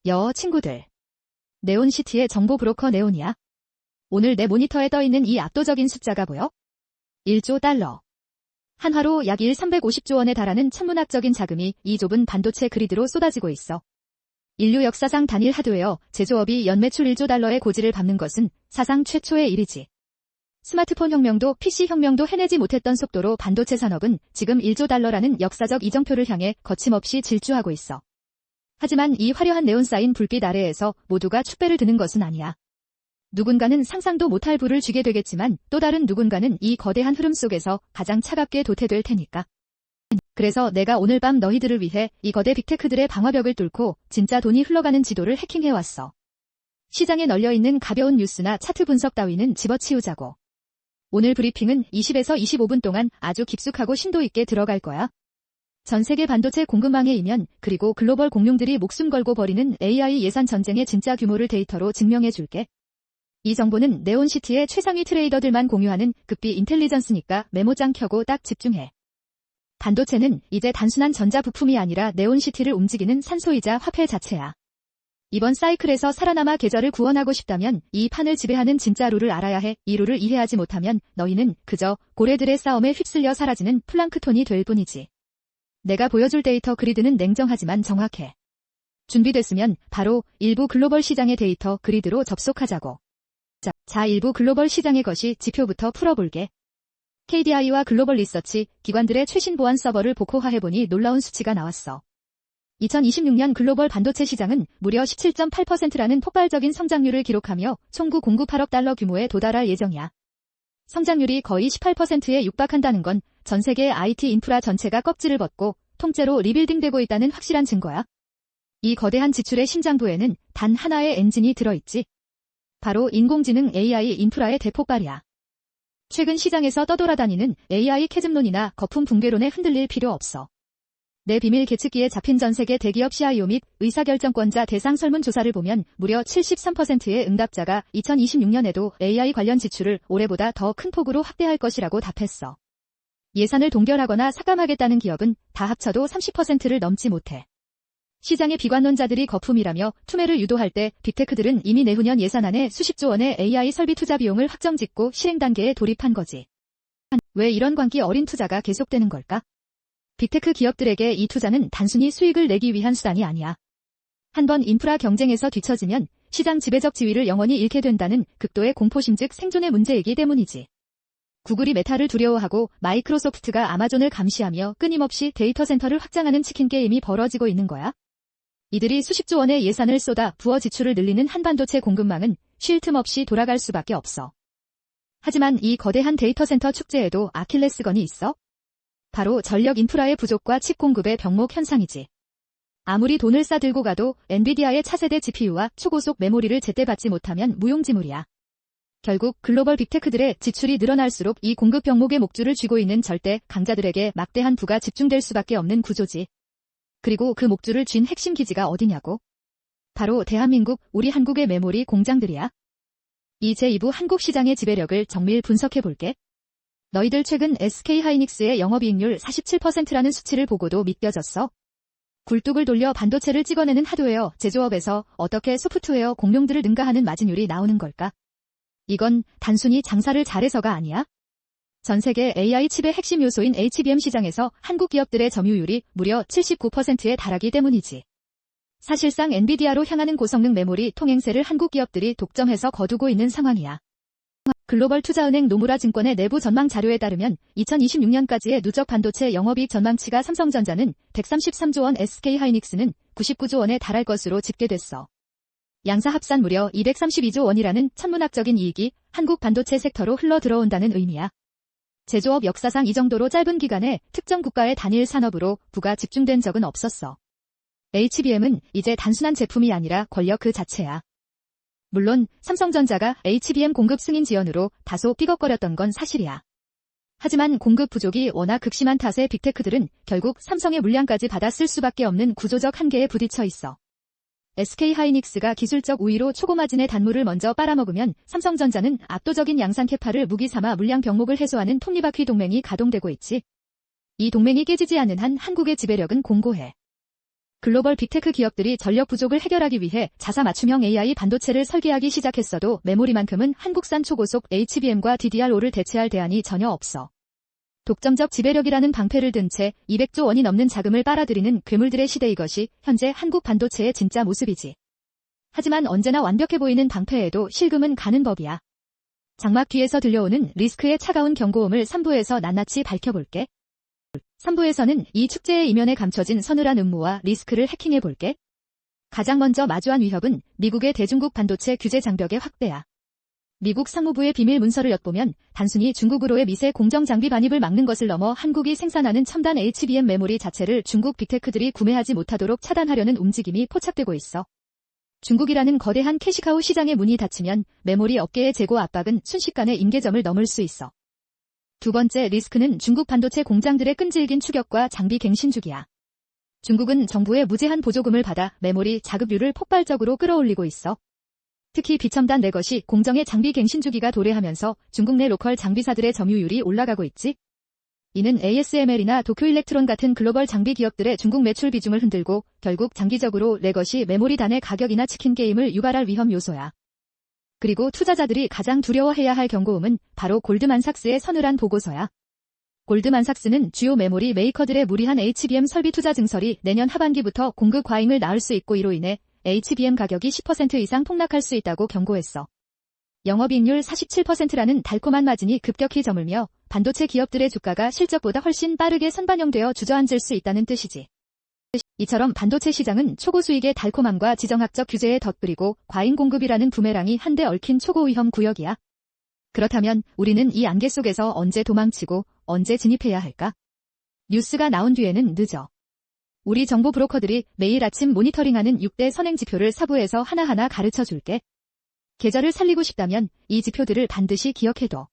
여 친구들. 네온시티의 정보 브로커 네온이야. 오늘 내 모니터에 떠있는 이 압도적인 숫자가 보여? 1조 달러. 한화로 약 350조 원에 달하는 천문학적인 자금이 이 좁은 반도체 그리드로 쏟아지고 있어. 인류 역사상 단일 하드웨어 제조업이 연매출 1조 달러의 고지를 밟는 것은 사상 최초의 일이지. 스마트폰 혁명도 PC 혁명도 해내지 못했던 속도로 반도체 산업은 지금 1조 달러라는 역사적 이정표를 향해 거침없이 질주하고 있어. 하지만 이 화려한 네온 사인 불빛 아래에서 모두가 축배를 드는 것은 아니야. 누군가는 상상도 못할 불을 쥐게 되겠지만 또 다른 누군가는 이 거대한 흐름 속에서 가장 차갑게 도태될 테니까. 그래서 내가 오늘 밤 너희들을 위해 이 거대 빅테크들의 방화벽을 뚫고 진짜 돈이 흘러가는 지도를 해킹해왔어. 시장에 널려있는 가벼운 뉴스나 차트 분석 따위는 집어치우자고. 오늘 브리핑은 20에서 25분 동안 아주 깊숙하고 심도 있게 들어갈 거야. 전 세계 반도체 공급망의 이면 그리고 글로벌 공룡들이 목숨 걸고 벌이는 AI 예산 전쟁의 진짜 규모를 데이터로 증명해줄게. 이 정보는 네온시티의 최상위 트레이더들만 공유하는 급비 인텔리전스니까 메모장 켜고 딱 집중해. 반도체는 이제 단순한 전자 부품이 아니라 네온시티를 움직이는 산소이자 화폐 자체야. 이번 사이클에서 살아남아 계절을 구원하고 싶다면 이 판을 지배하는 진짜 룰을 알아야 해. 이 룰을 이해하지 못하면 너희는 그저 고래들의 싸움에 휩쓸려 사라지는 플랑크톤이 될 뿐이지. 내가 보여줄 데이터 그리드는 냉정하지만 정확해. 준비됐으면 바로 일부 글로벌 시장의 데이터 그리드로 접속하자고. 자, 일부 글로벌 시장의 것이 지표부터 풀어볼게. KDI와 글로벌 리서치 기관들의 최신 보안 서버를 복호화해보니 놀라운 수치가 나왔어. 2026년 글로벌 반도체 시장은 무려 17.8%라는 폭발적인 성장률을 기록하며 총 908억 달러 규모에 도달할 예정이야. 성장률이 거의 18%에 육박한다는 건 전 세계 IT 인프라 전체가 껍질을 벗고 통째로 리빌딩되고 있다는 확실한 증거야. 이 거대한 지출의 심장부에는 단 하나의 엔진이 들어있지. 바로 인공지능 AI 인프라의 대폭발이야. 최근 시장에서 떠돌아다니는 AI 캐즘론이나 거품 붕괴론에 흔들릴 필요 없어. 내 비밀 계측기에 잡힌 전 세계 대기업 CIO 및 의사결정권자 대상 설문조사를 보면 무려 73%의 응답자가 2026년에도 AI 관련 지출을 올해보다 더 큰 폭으로 확대할 것이라고 답했어. 예산을 동결하거나 삭감하겠다는 기업은 다 합쳐도 30%를 넘지 못해. 시장의 비관론자들이 거품이라며 투매를 유도할 때 빅테크들은 이미 내후년 예산안에 수십조 원의 AI 설비 투자 비용을 확정 짓고 실행 단계에 돌입한 거지. 왜 이런 광기 어린 투자가 계속되는 걸까? 빅테크 기업들에게 이 투자는 단순히 수익을 내기 위한 수단이 아니야. 한번 인프라 경쟁에서 뒤처지면 시장 지배적 지위를 영원히 잃게 된다는 극도의 공포심 즉 생존의 문제이기 때문이지. 구글이 메타를 두려워하고 마이크로소프트가 아마존을 감시하며 끊임없이 데이터 센터를 확장하는 치킨 게임이 벌어지고 있는 거야. 이들이 수십조 원의 예산을 쏟아 부어 지출을 늘리는 한반도체 공급망은 쉴 틈 없이 돌아갈 수밖에 없어. 하지만 이 거대한 데이터 센터 축제에도 아킬레스건이 있어? 바로 전력 인프라의 부족과 칩 공급의 병목 현상이지. 아무리 돈을 싸들고 가도 엔비디아의 차세대 GPU와 초고속 메모리를 제때 받지 못하면 무용지물이야. 결국 글로벌 빅테크들의 지출이 늘어날수록 이 공급 병목의 목줄을 쥐고 있는 절대 강자들에게 막대한 부가 집중될 수밖에 없는 구조지. 그리고 그 목줄을 쥔 핵심 기지가 어디냐고? 바로 대한민국, 우리 한국의 메모리 공장들이야. 이 제2부 한국 시장의 지배력을 정밀 분석해볼게. 너희들 최근 SK하이닉스의 영업이익률 47%라는 수치를 보고도 믿겨졌어? 굴뚝을 돌려 반도체를 찍어내는 하드웨어 제조업에서 어떻게 소프트웨어 공룡들을 능가하는 마진율이 나오는 걸까? 이건 단순히 장사를 잘해서가 아니야. 전 세계 AI 칩의 핵심 요소인 HBM 시장에서 한국 기업들의 점유율이 무려 79%에 달하기 때문이지. 사실상 엔비디아로 향하는 고성능 메모리 통행세를 한국 기업들이 독점해서 거두고 있는 상황이야. 글로벌 투자은행 노무라 증권의 내부 전망 자료에 따르면 2026년까지의 누적 반도체 영업이익 전망치가 삼성전자는 133조 원, SK하이닉스는 99조 원에 달할 것으로 집계됐어. 양사 합산 무려 232조 원이라는 천문학적인 이익이 한국 반도체 섹터로 흘러 들어온다는 의미야. 제조업 역사상 이 정도로 짧은 기간에 특정 국가의 단일 산업으로 부가 집중된 적은 없었어. HBM은 이제 단순한 제품이 아니라 권력 그 자체야. 물론 삼성전자가 HBM 공급 승인 지연으로 다소 삐걱거렸던 건 사실이야. 하지만 공급 부족이 워낙 극심한 탓에 빅테크들은 결국 삼성의 물량까지 받아 쓸 수밖에 없는 구조적 한계에 부딪혀 있어. SK하이닉스가 기술적 우위로 초고마진의 단물을 먼저 빨아먹으면 삼성전자는 압도적인 양산 캐파를 무기 삼아 물량 병목을 해소하는 톱니바퀴 동맹이 가동되고 있지. 이 동맹이 깨지지 않는 한 한국의 지배력은 공고해. 글로벌 빅테크 기업들이 전력 부족을 해결하기 위해 자사 맞춤형 AI 반도체를 설계하기 시작했어도 메모리만큼은 한국산 초고속 HBM과 DDR5를 대체할 대안이 전혀 없어. 독점적 지배력이라는 방패를 든 채 200조 원이 넘는 자금을 빨아들이는 괴물들의 시대, 이것이 현재 한국 반도체의 진짜 모습이지. 하지만 언제나 완벽해 보이는 방패에도 실금은 가는 법이야. 장막 뒤에서 들려오는 리스크의 차가운 경고음을 3부에서 낱낱이 밝혀볼게. 3부에서는 이 축제의 이면에 감춰진 서늘한 음모와 리스크를 해킹해볼게. 가장 먼저 마주한 위협은 미국의 대중국 반도체 규제 장벽의 확대야. 미국 상무부의 비밀 문서를 엿보면 단순히 중국으로의 미세 공정 장비 반입을 막는 것을 넘어 한국이 생산하는 첨단 HBM 메모리 자체를 중국 빅테크들이 구매하지 못하도록 차단하려는 움직임이 포착되고 있어. 중국이라는 거대한 캐시카우 시장의 문이 닫히면 메모리 업계의 재고 압박은 순식간에 임계점을 넘을 수 있어. 두 번째 리스크는 중국 반도체 공장들의 끈질긴 추격과 장비 갱신 주기야. 중국은 정부의 무제한 보조금을 받아 메모리 자급률을 폭발적으로 끌어올리고 있어. 특히 비첨단 내 것이 공정의 장비 갱신 주기가 도래하면서 중국 내 로컬 장비사들의 점유율이 올라가고 있지. 이는 ASML이나 도쿄일렉트론 같은 글로벌 장비 기업들의 중국 매출 비중을 흔들고 결국 장기적으로 내 것이 메모리 단의 가격이나 치킨 게임을 유발할 위험 요소야. 그리고 투자자들이 가장 두려워해야 할 경고음은 바로 골드만삭스의 서늘한 보고서야. 골드만삭스는 주요 메모리 메이커들의 무리한 HBM 설비 투자 증설이 내년 하반기부터 공급 과잉을 낳을 수 있고 이로 인해 HBM 가격이 10% 이상 폭락할 수 있다고 경고했어. 영업이익률 47%라는 달콤한 마진이 급격히 저물며 반도체 기업들의 주가가 실적보다 훨씬 빠르게 선반영되어 주저앉을 수 있다는 뜻이지. 이처럼 반도체 시장은 초고수익의 달콤함과 지정학적 규제에 덧뿌리고 과잉 공급이라는 부메랑이 한데 얽힌 초고위험 구역이야. 그렇다면 우리는 이 안개 속에서 언제 도망치고 언제 진입해야 할까? 뉴스가 나온 뒤에는 늦어. 우리 정보 브로커들이 매일 아침 모니터링하는 6대 선행지표를 4부에서 하나하나 가르쳐 줄게. 계절을 살리고 싶다면 이 지표들을 반드시 기억해둬.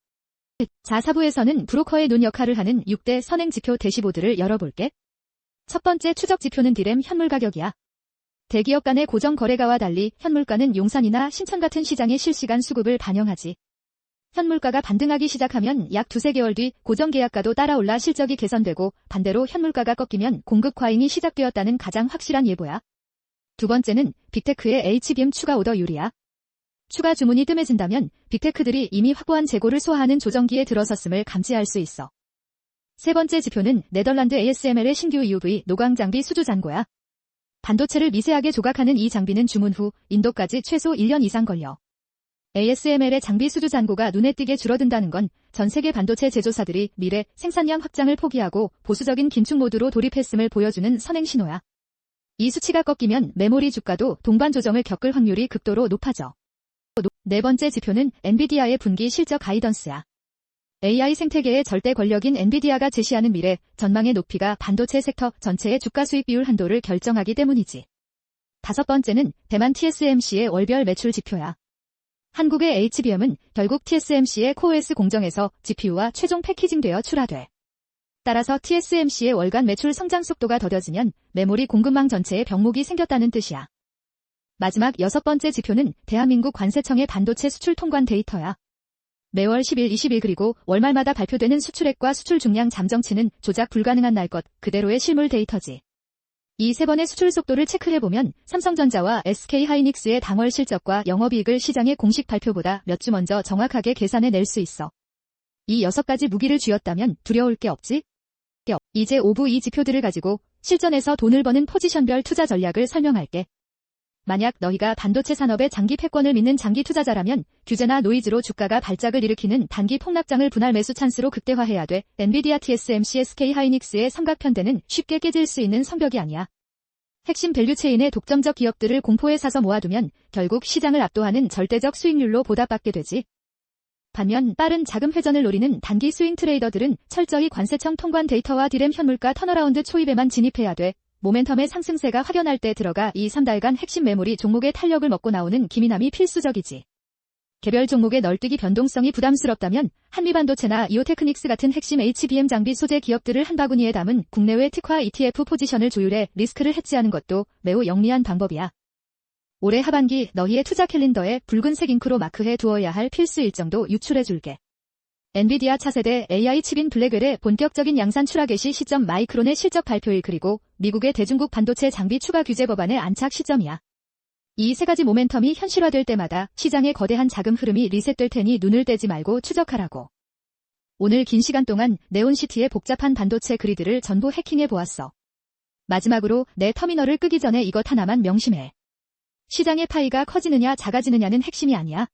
자, 4부에서는 브로커의 눈 역할을 하는 6대 선행지표 대시보드를 열어볼게. 첫 번째 추적 지표는 디램 현물 가격이야. 대기업 간의 고정 거래가와 달리 현물가는 용산이나 신천 같은 시장의 실시간 수급을 반영하지. 현물가가 반등하기 시작하면 약 2-3개월 뒤 고정 계약가도 따라올라 실적이 개선되고 반대로 현물가가 꺾이면 공급 과잉이 시작되었다는 가장 확실한 예보야. 두 번째는 빅테크의 HBM 추가 오더율이야. 추가 주문이 뜸해진다면 빅테크들이 이미 확보한 재고를 소화하는 조정기에 들어섰음을 감지할 수 있어. 세 번째 지표는 네덜란드 ASML의 신규 EUV 노광 장비 수주 잔고야. 반도체를 미세하게 조각하는 이 장비는 주문 후 인도까지 최소 1년 이상 걸려. ASML의 장비 수주 잔고가 눈에 띄게 줄어든다는 건 전 세계 반도체 제조사들이 미래 생산량 확장을 포기하고 보수적인 긴축 모드로 돌입했음을 보여주는 선행 신호야. 이 수치가 꺾이면 메모리 주가도 동반 조정을 겪을 확률이 극도로 높아져. 네 번째 지표는 엔비디아의 분기 실적 가이던스야. AI 생태계의 절대 권력인 엔비디아가 제시하는 미래 전망의 높이가 반도체 섹터 전체의 주가 수익 비율 한도를 결정하기 때문이지. 다섯 번째는 대만 TSMC의 월별 매출 지표야. 한국의 HBM은 결국 TSMC의 코어S 공정에서 GPU와 최종 패키징되어 출하돼. 따라서 TSMC의 월간 매출 성장 속도가 더뎌지면 메모리 공급망 전체에 병목이 생겼다는 뜻이야. 마지막 여섯 번째 지표는 대한민국 관세청의 반도체 수출 통관 데이터야. 매월 10일, 20일 그리고 월말마다 발표되는 수출액과 수출 중량 잠정치는 조작 불가능한 날 것 그대로의 실물 데이터지. 이 세 번의 수출 속도를 체크해보면 삼성전자와 SK하이닉스의 당월 실적과 영업이익을 시장의 공식 발표보다 몇 주 먼저 정확하게 계산해 낼 수 있어. 이 6가지 무기를 쥐었다면 두려울 게 없지? 이제 5부 이 지표들을 가지고 실전에서 돈을 버는 포지션별 투자 전략을 설명할게. 만약 너희가 반도체 산업의 장기 패권을 믿는 장기 투자자라면 규제나 노이즈로 주가가 발작을 일으키는 단기 폭락장을 분할 매수 찬스로 극대화해야 돼. 엔비디아, TSMC, SK하이닉스의 삼각편대는 쉽게 깨질 수 있는 성벽이 아니야. 핵심 밸류체인의 독점적 기업들을 공포에 사서 모아두면 결국 시장을 압도하는 절대적 수익률로 보답받게 되지. 반면 빠른 자금 회전을 노리는 단기 스윙 트레이더들은 철저히 관세청 통관 데이터와 디램 현물가 턴어라운드 초입에만 진입해야 돼. 모멘텀의 상승세가 확연할 때 들어가 2-3달간 핵심 메모리 종목의 탄력을 먹고 나오는 기민함이 필수적이지. 개별 종목의 널뛰기 변동성이 부담스럽다면 한미반도체나 이오테크닉스 같은 핵심 HBM 장비 소재 기업들을 한 바구니에 담은 국내외 특화 ETF 포지션을 조율해 리스크를 해지하는 것도 매우 영리한 방법이야. 올해 하반기 너희의 투자 캘린더에 붉은색 잉크로 마크해 두어야 할 필수 일정도 유출해줄게. 엔비디아 차세대 AI 칩인 블랙웰의 본격적인 양산 추락 개시 시점 마이크론의 실적 발표일 그리고 미국의 대중국 반도체 장비 추가 규제 법안의 안착 시점이야. 이 세 가지 모멘텀이 현실화될 때마다 시장의 거대한 자금 흐름이 리셋될 테니 눈을 떼지 말고 추적하라고. 오늘 긴 시간 동안 네온시티의 복잡한 반도체 그리드를 전부 해킹해 보았어. 마지막으로 내 터미널을 끄기 전에 이것 하나만 명심해. 시장의 파이가 커지느냐 작아지느냐는 핵심이 아니야.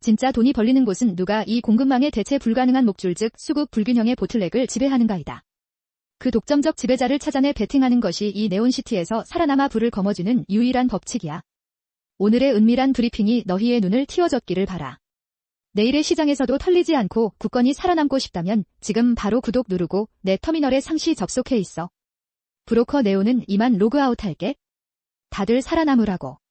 진짜 돈이 벌리는 곳은 누가 이 공급망의 대체 불가능한 목줄 즉 수급 불균형의 보틀렉을 지배하는가이다. 그 독점적 지배자를 찾아내 베팅하는 것이 이 네온시티에서 살아남아 불을 거머쥐는 유일한 법칙이야. 오늘의 은밀한 브리핑이 너희의 눈을 틔워줬기를 바라. 내일의 시장에서도 털리지 않고 굳건히 살아남고 싶다면 지금 바로 구독 누르고 내 터미널에 상시 접속해 있어. 브로커 네온은 이만 로그아웃 할게. 다들 살아남으라고.